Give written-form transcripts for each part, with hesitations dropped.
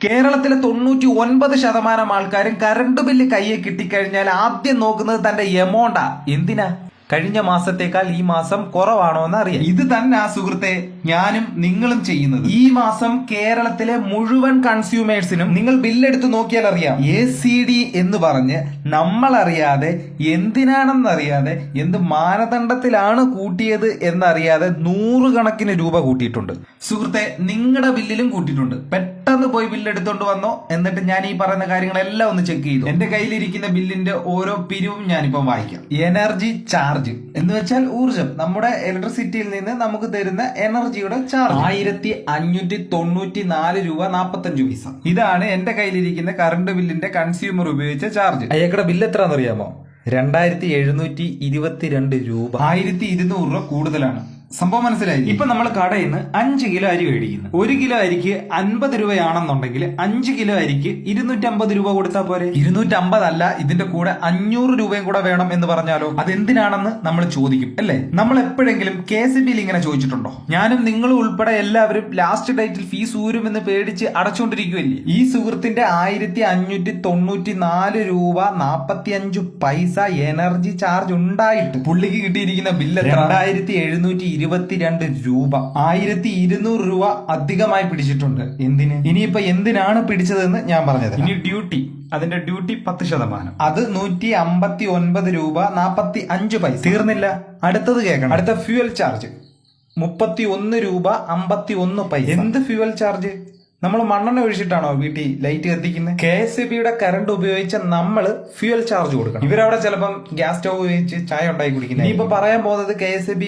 കേരളത്തിലെ 99% ആൾക്കാരും current bill കയ്യിൽ കിട്ടിക്കഴിഞ്ഞാൽ ആദ്യം നോക്കുന്നത് തന്റെ എമൗണ്ടാ. എന്തിനാ? കഴിഞ്ഞ മാസത്തേക്കാൾ ഈ മാസം കുറവാണോ എന്ന് അറിയാം. ഇത് തന്നെ സുഹൃത്തെ ഞാനും നിങ്ങളും ചെയ്യുന്നത്. ഈ മാസം കേരളത്തിലെ മുഴുവൻ കൺസ്യൂമേഴ്സിനും നിങ്ങൾ ബില്ലെടുത്ത് നോക്കിയാൽ അറിയാം, ACD എന്ന് പറഞ്ഞ് നമ്മൾ അറിയാതെ, എന്തിനാണെന്നറിയാതെ, എന്ത് മാനദണ്ഡത്തിലാണ് കൂട്ടിയത് എന്നറിയാതെ 100 കണക്കിന് രൂപ കൂട്ടിയിട്ടുണ്ട്. സുഹൃത്തെ, നിങ്ങളുടെ ബില്ലിലും കൂട്ടിയിട്ടുണ്ട്. പെട്ടെന്ന് പോയി ബില്ലെടുത്തോണ്ട് വന്നോ, എന്നിട്ട് ഞാൻ ഈ പറയുന്ന കാര്യങ്ങളെല്ലാം ഒന്ന് ചെക്ക് ചെയ്തു. എന്റെ കയ്യിലിരിക്കുന്ന ബില്ലിന്റെ ഓരോ പിരിവും ഞാനിപ്പം വായിക്കാം. എനർജി ചാർജ് എന്ന് വെച്ചാൽ ഊർജം. നമ്മുടെ ഇലക്ട്രിസിറ്റിയിൽ നിന്ന് നമുക്ക് തരുന്ന എനർജിയുടെ ചാർജ് 1594 രൂപ 45 പൈസ. ഇതാണ് എന്റെ കയ്യിലിരിക്കുന്ന കറണ്ട് ബില്ലിന്റെ കൺസ്യൂമർ ഉപയോഗിച്ച ചാർജ്. അയാളുടെ ബില്ല് എത്രയാണെന്ന് അറിയാമോ? 2722 രൂപ. 1200 രൂപ കൂടുതലാണ്. സംഭവം മനസ്സിലായി. ഇപ്പൊ നമ്മൾ കടയിൽ നിന്ന് 5 കിലോ അരി മേടിക്കുന്നു. 1 കിലോ അരിക്ക് 50 രൂപയാണെന്നുണ്ടെങ്കിൽ 5 കിലോ അരിക്ക് 250 രൂപ കൊടുത്താൽ പോരെ? 250 അല്ല, ഇതിന്റെ കൂടെ 500 രൂപയും കൂടെ വേണം എന്ന് പറഞ്ഞാലോ? അതെന്തിനാണെന്ന് നമ്മൾ ചോദിക്കും അല്ലേ? നമ്മൾ എപ്പോഴെങ്കിലും KCBയിൽ ഇങ്ങനെ ചോദിച്ചിട്ടുണ്ടോ? ഞാനും നിങ്ങളും ഉൾപ്പെടെ എല്ലാവരും ലാസ്റ്റ് ഡേറ്റിൽ ഫീസ് ഊരുമെന്ന് പേടിച്ച് അടച്ചുകൊണ്ടിരിക്കുവല്ലേ? ഈ സുഹൃത്തിന്റെ 1594 രൂപ 45 പൈസ എനർജി ചാർജ് ഉണ്ടായിട്ട് പുള്ളിക്ക് കിട്ടിയിരിക്കുന്ന ബില്ല് 2722 രൂപ. 1200 രൂപ അധികമായി പിടിച്ചിട്ടുണ്ട്. എന്തിന്? ഇനിയിപ്പോ എന്തിനാണ് പിടിച്ചതെന്ന് ഞാൻ പറഞ്ഞത്. ഇനി ഡ്യൂട്ടി, അതിന്റെ ഡ്യൂട്ടി 10%. അത് 159 രൂപ 45 പൈസ. തീർന്നില്ല, അടുത്തത് കേൾക്കണം. അടുത്ത ഫ്യൂവൽ ചാർജ് 31 രൂപ 51 പൈസ. എന്ത് ഫ്യൂവൽ ചാർജ്? നമ്മൾ മണ്ണെണ്ണ ഒഴിച്ചിട്ടാണോ വീട്ടിൽ ലൈറ്റ് കത്തിക്കുന്നത്? KCBയുടെ കറണ്ട് ഉപയോഗിച്ച നമ്മള് ഫ്യൂവൽ ചാർജ് കൊടുക്കണം. ഇവരവിടെ ചിലപ്പം ഗ്യാസ് സ്റ്റവ് ഉപയോഗിച്ച് ചായ ഉണ്ടാക്കി കുടിക്കുന്നത്. ഇനിയിപ്പോ പറയാൻ പോകുന്നത് KCB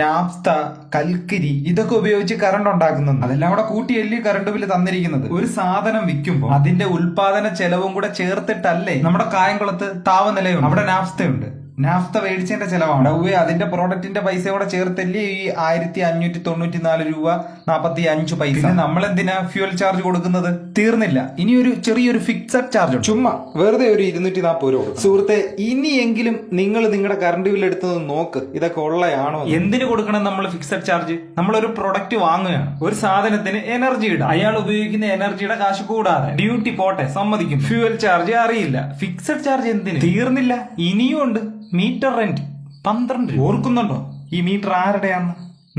നാഫ്ത, കൽക്കരി ഇതൊക്കെ ഉപയോഗിച്ച് കറണ്ട് ഉണ്ടാക്കുന്നുണ്ട്. അതെല്ലാം കൂടെ കൂട്ടിയല്ലേ കറണ്ട് ബില്ല് തന്നിരിക്കുന്നത്. ഒരു സാധനം വിൽക്കുമ്പോൾ അതിന്റെ ഉൽപാദന ചെലവും കൂടെ ചേർത്തിട്ടല്ലേ. നമ്മുടെ കായംകുളത്ത് താവനിലയുണ്ട്, അവിടെ നാഫ്തയുണ്ട്. നാഫ്ത മേടിച്ചതിന്റെ ചെലവാണ്. അതിന്റെ പ്രോഡക്റ്റിന്റെ പൈസ കൂടെ ചേർത്തല്ലേ ഈ 1594 രൂപ 45 പൈസ. നമ്മളെന്തിനാ ഫ്യൂവൽ ചാർജ് കൊടുക്കുന്നത്? തീർന്നില്ല, ഇനി ഒരു ചെറിയൊരു ഫിക്സഡ് ചാർജ് ഉണ്ട്. ചുമ്മാ വെറുതെ ഒരു 240 രൂപ. സുഹൃത്തെ, ഇനിയെങ്കിലും നിങ്ങൾ നിങ്ങളുടെ കറണ്ട് ബില്ല് എടുത്തത് നോക്ക്, ഇതൊക്കെ ഉള്ളയാണോ? എന്തിനു കൊടുക്കണം നമ്മൾ ഫിക്സഡ് ചാർജ്? നമ്മളൊരു പ്രൊഡക്റ്റ് വാങ്ങുകയാണ്, ഒരു സാധനത്തിന് എനർജി ഇടാം. അയാൾ ഉപയോഗിക്കുന്ന എനർജിയുടെ കാശ് കൂടാതെ ഡ്യൂട്ടി പോട്ടെ, സമ്മതിക്കും. ഫ്യൂവൽ ചാർജ് അറിയില്ല, ഫിക്സഡ് ചാർജ് എന്തിന്? തീർന്നില്ല, ഇനിയും ഉണ്ട്. മീറ്റർ റെന്റ് 12 രൂപ. ഓർക്കുന്നുണ്ടോ? ഈ മീറ്റർ ആരുടെയാന്ന്?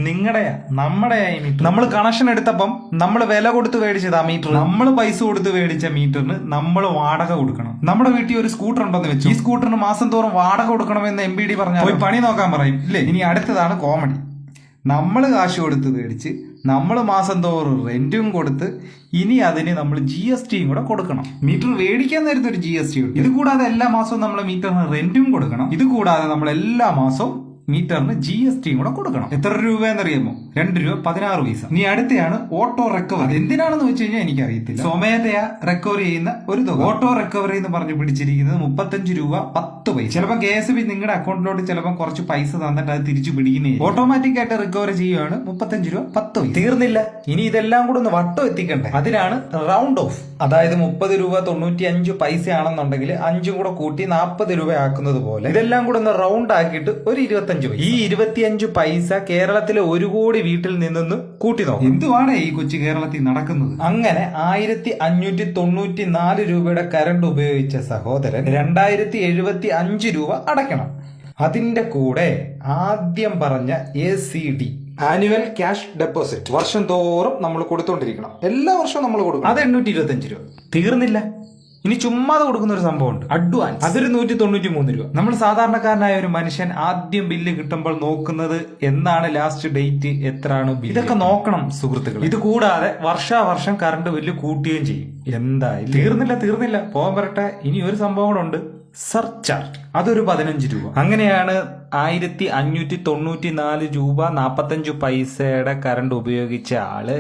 നിങ്ങളുടെയാ, നമ്മുടെയാ. ഈ മീറ്റർ നമ്മൾ കണക്ഷൻ എടുത്തപ്പം നമ്മൾ വില കൊടുത്ത് മേടിച്ചതാ മീറ്റർ. നമ്മൾ പൈസ കൊടുത്ത് മേടിച്ച മീറ്ററിന് നമ്മൾ വാടക കൊടുക്കണം. നമ്മുടെ വീട്ടിൽ ഒരു സ്കൂട്ടർ ഉണ്ടെന്ന് വെച്ചു, ഈ സ്കൂട്ടറിന് മാസം തോറും വാടക കൊടുക്കണമെന്ന് MPD പറഞ്ഞാൽ പോയി പണി നോക്കാൻ പറയും ഇല്ലേ? ഇനി അടുത്തതാണ് കോമഡി. നമ്മൾ കാശ് കൊടുത്ത് മേടിച്ച് നമ്മൾ മാസം തോറും റെന്റും കൊടുത്ത് ഇനി അതിന് നമ്മൾ GSTയും കൂടെ കൊടുക്കണം. മീറ്റർ മേടിക്കാൻ നേരത്തെ ഒരു GST ഉണ്ട്. ഇത് കൂടാതെ എല്ലാ മാസവും നമ്മൾ മീറ്ററിന് റെന്റും കൊടുക്കണം. ഇത് കൂടാതെ നമ്മൾ എല്ലാ മാസവും മീറ്ററിന് GSTയും കൂടെ കൊടുക്കണം. എത്ര രൂപയെന്നറിയാമോ? 2 രൂപ 16 പൈസ. ഇനി അടുത്തയാണ് ഓട്ടോ റിക്കവറി. എന്തിനാണെന്ന് വെച്ച് കഴിഞ്ഞാൽ എനിക്കറിയത്തില്ല. സ്വമേധയാ റിക്കവർ ചെയ്യുന്ന ഒരു തുക. ഓട്ടോ റിക്കവറി എന്ന് പറഞ്ഞ് പിടിച്ചിരിക്കുന്നത് 35 രൂപ 10 പൈസ. ചിലപ്പോൾ KCB നിങ്ങളുടെ അക്കൗണ്ടിലോട്ട് ചിലപ്പോൾ കുറച്ച് പൈസ തന്നിട്ട് അത് തിരിച്ചു പിടിക്കുന്നേ. ഓട്ടോമാറ്റിക് ആയിട്ട് റിക്കവർ ചെയ്യുകയാണ് 35 രൂപ 10 പൈസ. തീർന്നില്ല, ഇനി ഇതെല്ലാം കൂടെ ഒന്ന് വട്ടം എത്തിക്കണ്ടേ? അതിനാണ് റൗണ്ട് ഓഫ്. അതായത് 30 രൂപ 95 പൈസ ആണെന്നുണ്ടെങ്കിൽ 5 കൂടെ കൂട്ടി 40 രൂപ ആക്കുന്നത് പോലെ ഇതെല്ലാം കൂടെ ഒന്ന് റൗണ്ട് ആക്കിയിട്ട് ഒരു 25 പൈസ. ഈ 25 പൈസ കേരളത്തിലെ 1 കോടി വീട്ടിൽ നിന്നൊന്ന് കൂട്ടി നോക്കും. എന്തുവാണ് ഈ കൊച്ചു കേരളത്തിൽ നടക്കുന്നത്? അങ്ങനെ 1594 രൂപയുടെ കറണ്ട് ഉപയോഗിച്ച സഹോദരൻ 2075 രൂപ അടയ്ക്കണം. അതിന്റെ കൂടെ ആദ്യം പറഞ്ഞ ACD ആനുവൽ ക്യാഷ് ഡെപ്പോസിറ്റ് വർഷം തോറും നമ്മൾ കൊടുത്തോണ്ടിരിക്കണം. എല്ലാ വർഷവും നമ്മൾ കൊടുക്കണം. അത് 825 രൂപ. തീർന്നില്ല, ഇനി ചുമ്മാതെ കൊടുക്കുന്ന ഒരു സംഭവമുണ്ട്, അഡ്വാൻസ്. അതൊരു 193 രൂപ. നമ്മൾ സാധാരണക്കാരനായ ഒരു മനുഷ്യൻ ആദ്യം ബില്ല് കിട്ടുമ്പോൾ നോക്കുന്നത് എന്നാണ് ലാസ്റ്റ് ഡേറ്റ്, എത്രയാണ് ബില്ല്. ഇതൊക്കെ നോക്കണം സുഹൃത്തുക്കൾ. ഇത് കൂടാതെ വർഷാവർഷം കറണ്ട് ബില്ല് കൂട്ടുകയും ചെയ്യും. എന്തായാലും തീർന്നില്ല, പോകാൻ വരട്ടെ. ഇനി ഒരു സംഭവം കൂടെ ഉണ്ട്, സർചാർജ്. അതൊരു 15 രൂപ. അങ്ങനെയാണ് 1594 രൂപ 45 പൈസയുടെ കറണ്ട് ഉപയോഗിച്ച ആള്